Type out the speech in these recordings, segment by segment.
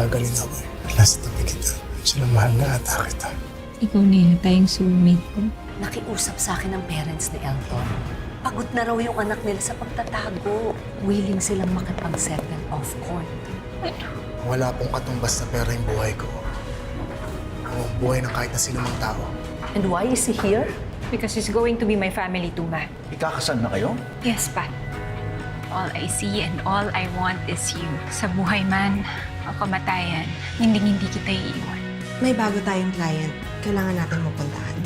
nagagaling ako eh. Last tabi kita. Siya mahal na ata kita. Ikaw na yun, tayong soulmate ko. Nakiusap sa akin ng parents ni Elton. Pagod na raw yung anak nila sa pagtatago. Willing silang makipag-settle off court. Wala pong katumbas na pera yung buhay ko. O buhay ng kahit na sinumang tao. And why is he here? Because he's going to be my family too, Ma. Ikakasal na kayo? Yes, Pa. All I see and all I want is you. Sa buhay man o kamatayan, hindi kita iiwan. May bago tayong client. Kailangan natin mapuntahan.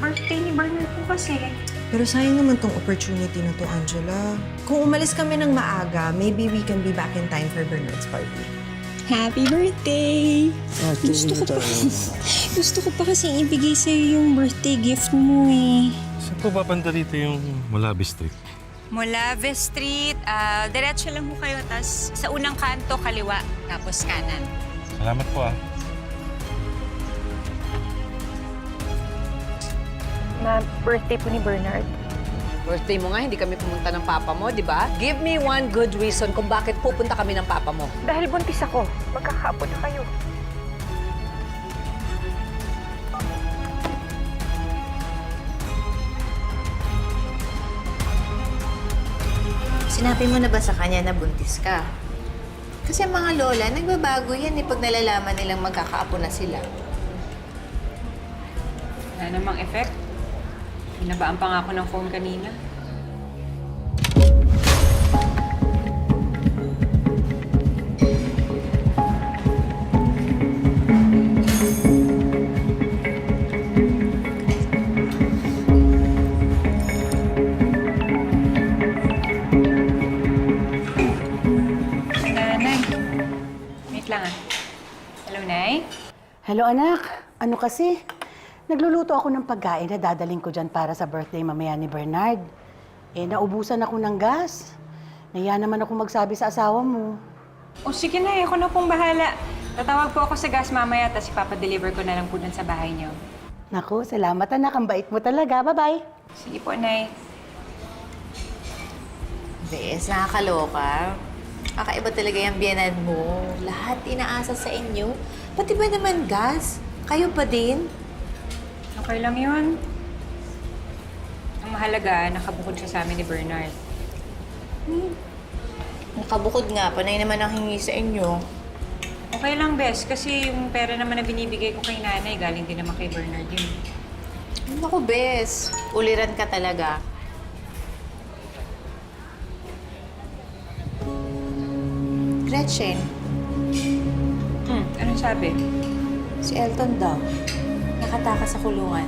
Birthday ni Bernard po kasi. Pero sayang naman tong opportunity na to, Angela. Kung umalis kami ng maaga, maybe we can be back in time for Bernard's party. Happy birthday! Gusto ko pa kasing ibigay sa'yo yung birthday gift mo eh. Saan po babanda dito yung Molabe Street? Molave Street, diretso lang po kayo. Tapos sa unang kanto, kaliwa. Tapos kanan. Salamat po ah. Ma, birthday po ni Bernard. Birthday mo nga, hindi kami pumunta ng papa mo, di ba? Give me one good reason kung bakit pupunta kami ng papa mo. Dahil buntis ako, magkakapo na kayo. Sinabi mo na ba sa kanya na buntis ka? Kasi ang mga lola, nagbabago yan pag nalalaman nilang magkakaapo na sila. Wala namang effect. Binabaan pa nga ako ng phone kanina. Nay. Wait lang ah. Hello, Nay? Hello, anak. Ano kasi? Nagluluto ako ng pagkain na dadaling ko dyan para sa birthday mamaya ni Bernard. Eh, naubusan ako ng gas. Nahiya naman ako magsabi sa asawa mo. O sige na, ako na pong bahala. Tatawag po ako sa gas mamaya, tapos ipapadeliver ko na lang po dun sa bahay niyo. Naku, salamat anak. Ang bait mo talaga. Bye-bye. Sige po, Nay. Bes, nakakaloka. Kakaiba talaga yung biyanan mo. Lahat inaasa sa inyo. Pati ba naman gas? Kayo pa din? Okay lang yun. Ang mahalaga, nakabukod siya sa amin ni Bernard. Nakabukod nga, panay naman ang hingi sa inyo. Okay lang, Bes, kasi yung pera naman na binibigay ko kay nanay, galing din naman kay Bernard yun. Naku, Bes. Uliran ka talaga. Gretchen, Anong sabi? si Elton daw. Nakatakas sa kulungan.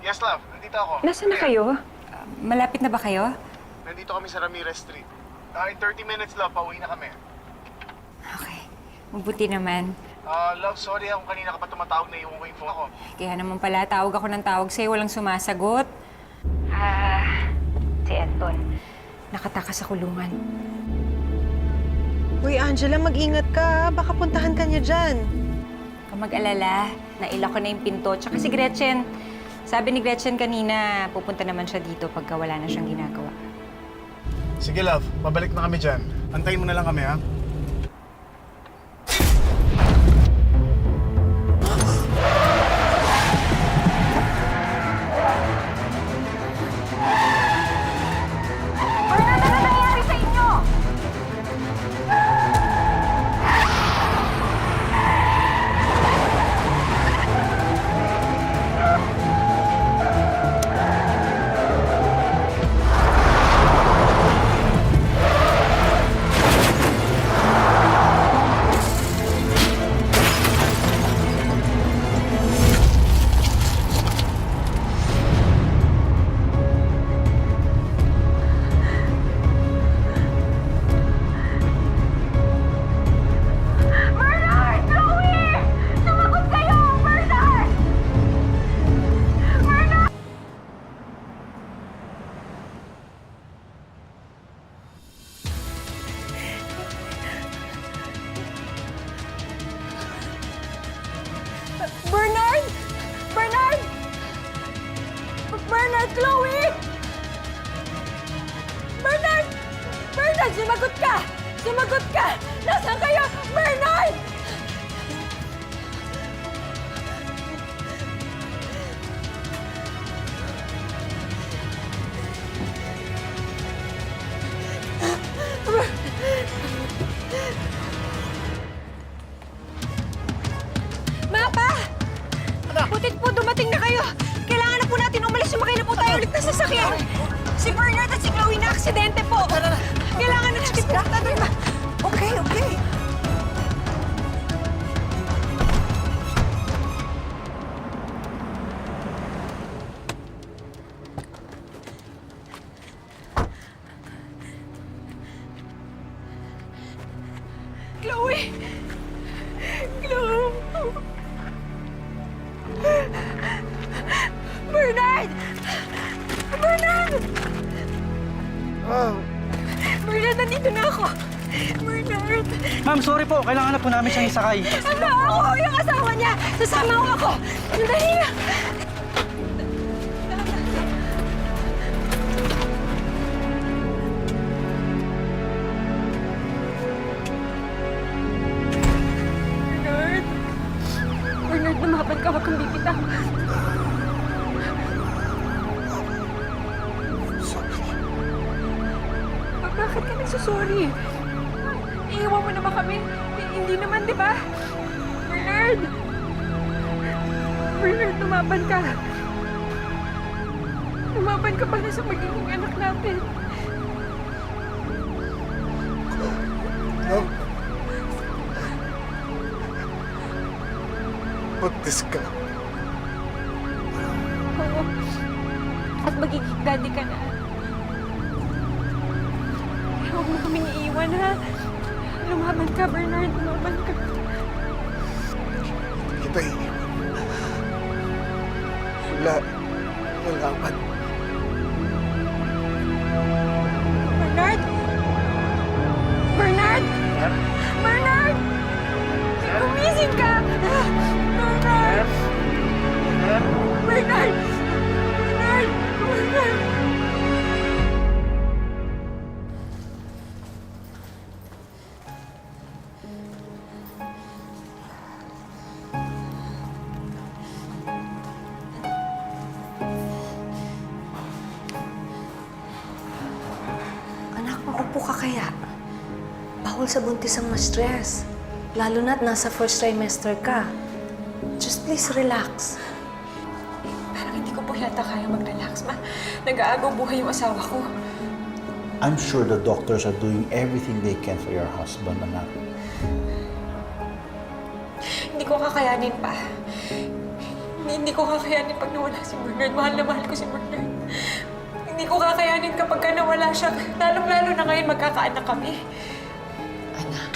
Yes, love. Nandito ako. Nasaan na kayo? Malapit na ba kayo? Nandito kami sa Ramirez Street. In 30 minutes, love, pauwi na kami. Okay. Mabuti naman. Love, sorry kung kanina ka pa tumatawag na iwan ko yung phone ako. Kaya naman pala, tawag ako ng tawag sa'yo, walang sumasagot. Si Anton. Nakatakas sa kulungan. Uy, Angela, mag-ingat ka. Baka puntahan ka niya dyan. Kung mag-alala, naila ko na yung pinto. Tsaka si Gretchen. Sabi ni Gretchen kanina, pupunta naman siya dito pagka wala na siyang ginagawa. Sige, love. Babalik na kami dyan. Antayin mo na lang kami, ha? Bernard! Bernard! Bernard, Chloe! Bernard! Bernard, sumagot ka! Sumagot ka! Nasaan kayo? Bernard! Mapa! Butit po, dumating na kayo. Kailangan na po natin umalis. Sumakay na po tayo ulit na sasakyan. Si Bernard at si Chloe na aksidente po. Kailangan na natin punta doon. Okay, okay. Chloe! Chloe! Bernard! Bernard! Bernard, nandito na ako. Bernard! Ma'am, sorry po. Kailangan na po namin siyang isakay. Ano ako? Yung asawa niya! Sasama ko ako! Dali na! Bernard! Bernard, lumaban ka. Huwag kang bibitaw. Bakit ka nagsasorry? Iiwan mo naman kami. Hindi naman, di ba? Bernard! Bernard, lumaban ka. Lumaban ka para sa magiging anak natin. Love? Buntis ka. Oo. At magiging daddy ka na. Huwag mo kaming iiwan, ha? Lumaban ka, Bernard. Lumaban ka. Hindi kita iiwan. Wala man. Bernard! Bernard! Bernard! Gumising ka! Bernard! Bernard! Bernard! Bernard! Anak, maupo ka kaya. Bawal sa buntis ang ma-stress. Lalo na't nasa first trimester ka. Just please relax. Parang hindi ko po yata kaya mag-relax. Nag-aagaw buhay yung asawa ko. I'm sure the doctors are doing everything they can for your husband, anak. Hindi ko kakayanin pa. Hindi ko kakayanin pag nawala si Bernard. Mahal na mahal ko si Bernard. Hindi ko kakayanin kapag nawala siya. Lalong-lalo na ngayon magkakaanak kami. Anak,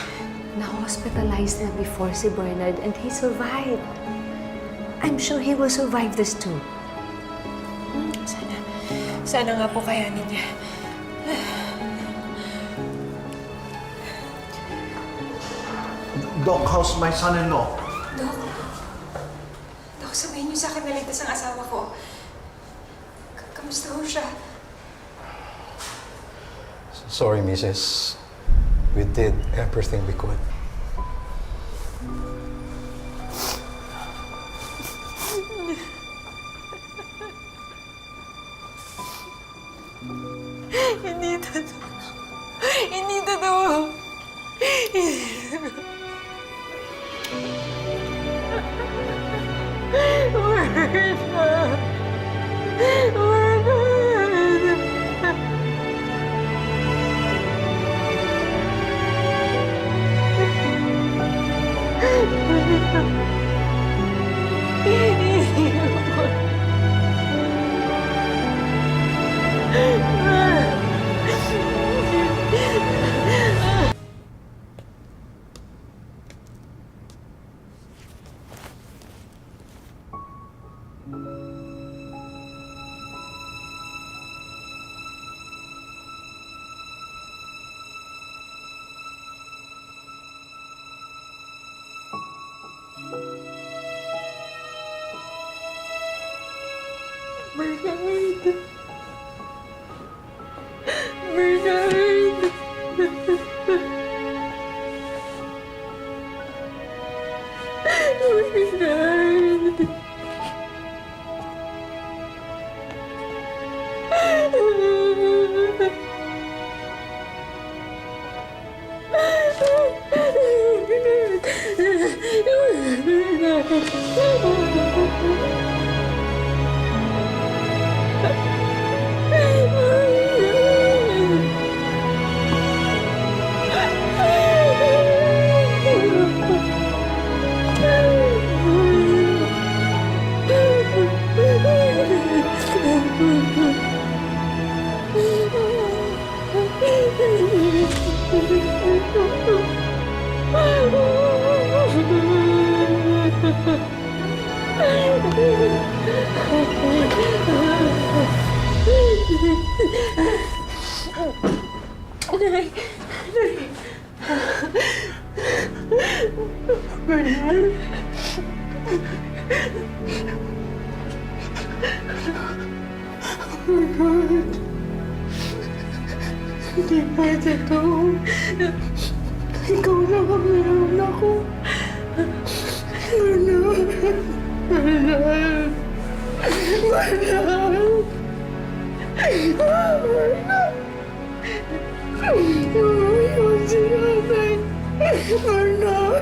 na-hospitalized na before si Bernard and he survived. I'm sure he will survive this too. Sana nga po kayanin niya. Doc, how's my son-in-law? Dok, sabihin niyo sa akin na ligtas ang asawa ko. Kamusta ho siya? Sorry, Mrs. We did everything we could. Hindi totoo. Hindi totoo. Hindi pwede to. Ikaw lang ang meron ako. Bernard! Bernard! Bernard! Bernard! Ayaw si nanay. Bernard!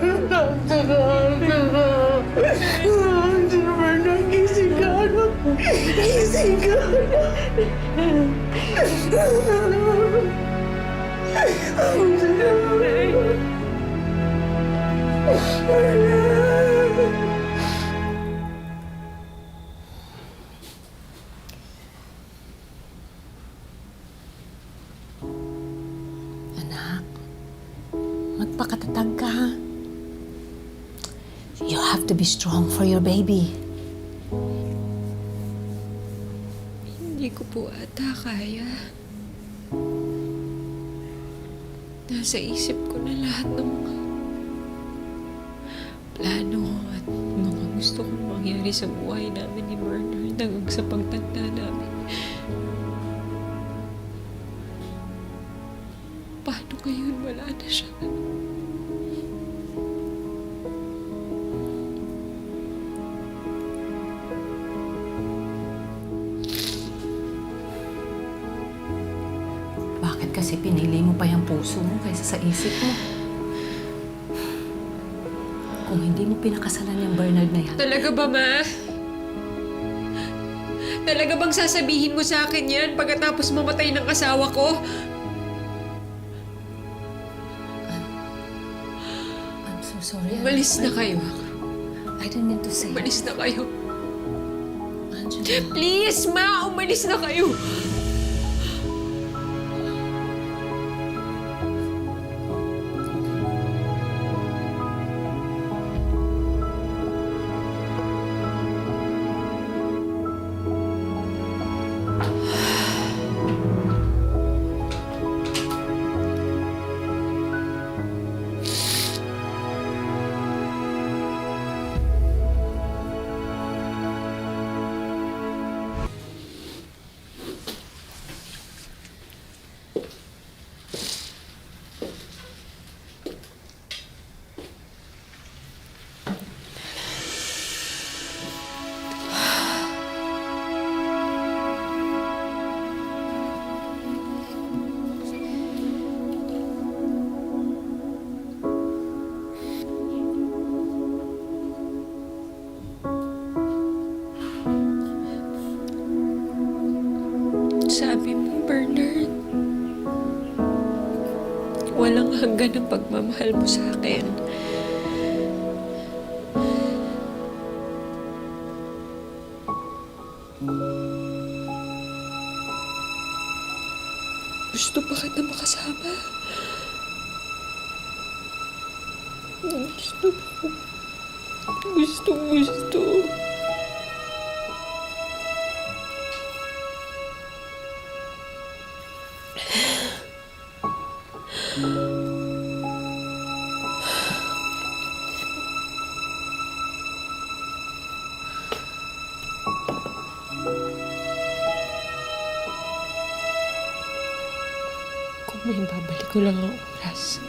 Si Bernard, gising ka na. Gising ka na. Anak, magpakatatag ka, ha? You have to be strong for your baby. Hindi ko po ata kaya. Nasa isip ko na lahat ng mga plano at mga gusto kong mangyari sa buhay namin ni Bernard hanggang sa pagtanda namin. Paano ngayon wala na siya? Bakit kasi pinili mo pa yung puso mo kaysa sa isip mo? Kung hindi mo pinakasalan yung Bernard na yan, Talaga ba, Ma? Talaga bang sasabihin mo sa akin yan pagkatapos mamatay ng asawa ko? I'm so sorry. Umalis na kayo. I didn't mean to say Umalis na kayo. Please, Ma! Umalis na kayo! Sabi mo, Bernard, walang hanggan ang pagmamahal mo sa akin. Gusto pa kita makasama. Gusto. Kung may babalik ko lang ang oras.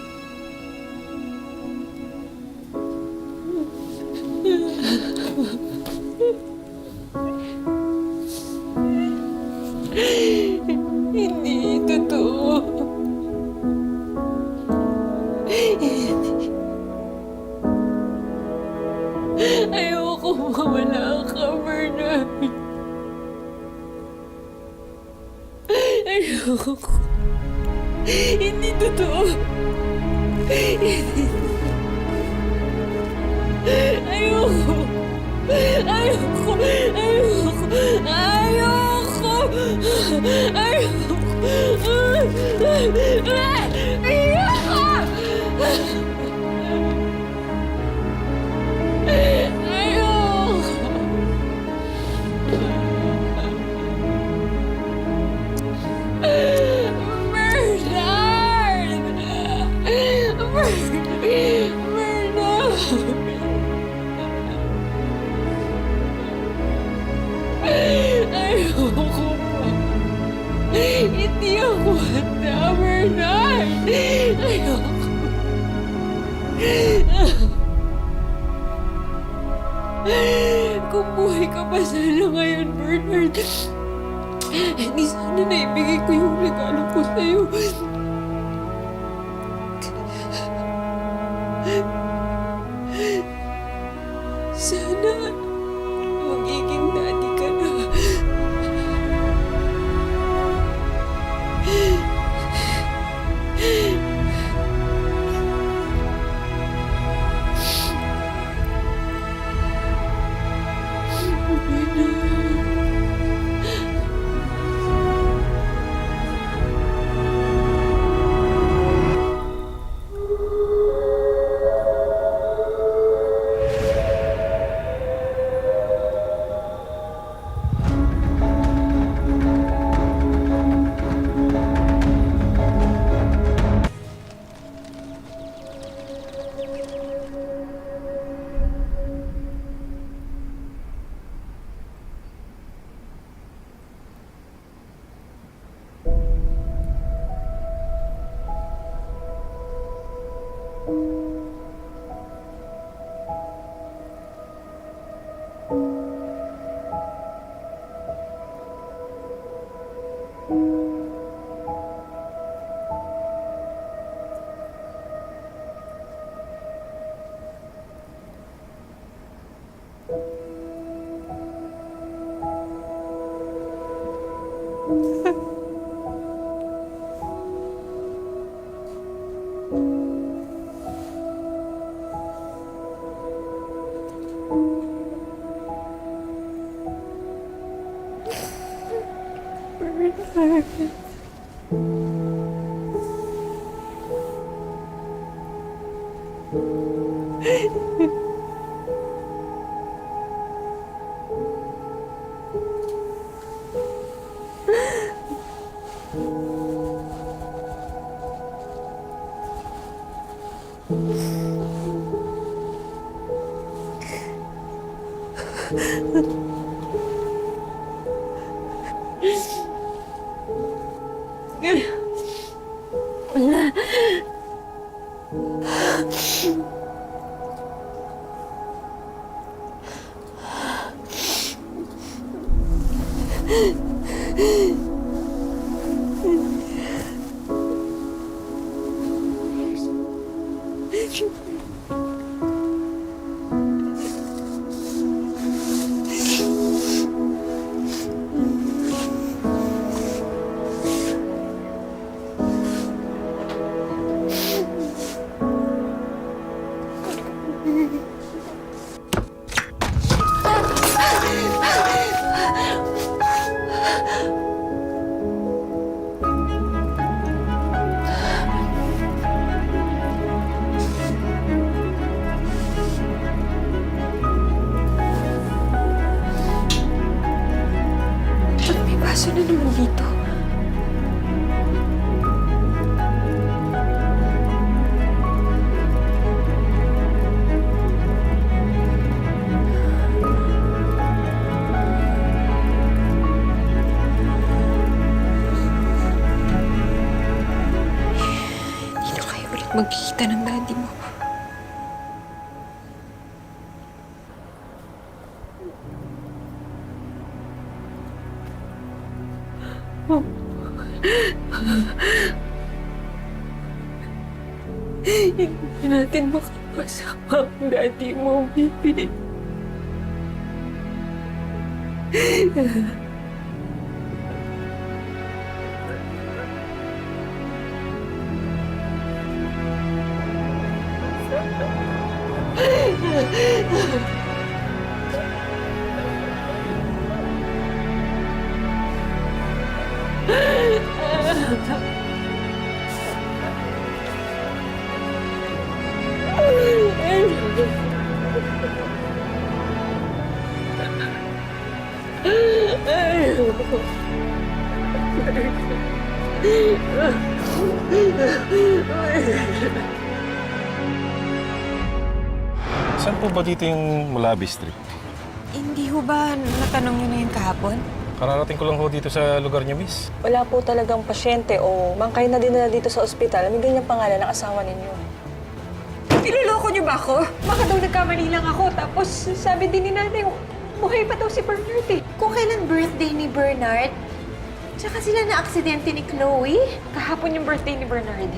Hindi totoo. Ayoko mawala ka, Bernard. Ayoko. Hindi totoo. Ayoko. Ayoko. Hindi ako handa, Bernard! Ayoko. Kung buhay ka pa sana ngayon, Bernard, hindi sana naibigay ko yung regalo ko sa'yo. Sana magiging daddy ka na. Ba't may baso na naman dito? Hindi na kayo ulit magkikita ng daddy mo. Hindi natin makapasama ang daddy mo, baby. Saan po ba dito yung Malabi Street? Hindi ho ba natanong niyo na yun kahapon? Kararating ko lang ho dito sa lugar niya, miss. Wala po talagang pasyente o bangkay na dinala dito sa ospital. May ganyang pangalan ng asawa ninyo. Niloloko niyo ba ako? Baka daw nagkamali lang ako. Tapos sabi din ni nanay, buhay pa daw si Bernard eh. Kung kailan birthday ni Bernard, tsaka sila na-aksidente ni Chloe, Kahapon yung birthday ni Bernard.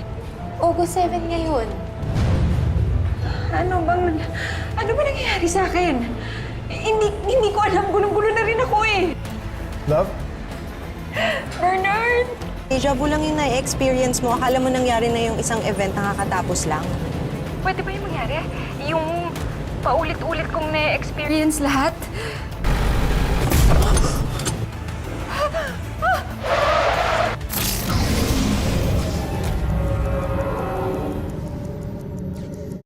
August 7 ngayon. Ano ba nangyayari sa akin? Hindi ko alam. Gulong-gulo na rin ako eh. Love? Bernard! Deja vu lang yung na-experience mo. Akala mo nangyari na yung isang event na kakatapos lang. Pwede ba yung mangyari? Yung paulit-ulit kong na-experience lahat?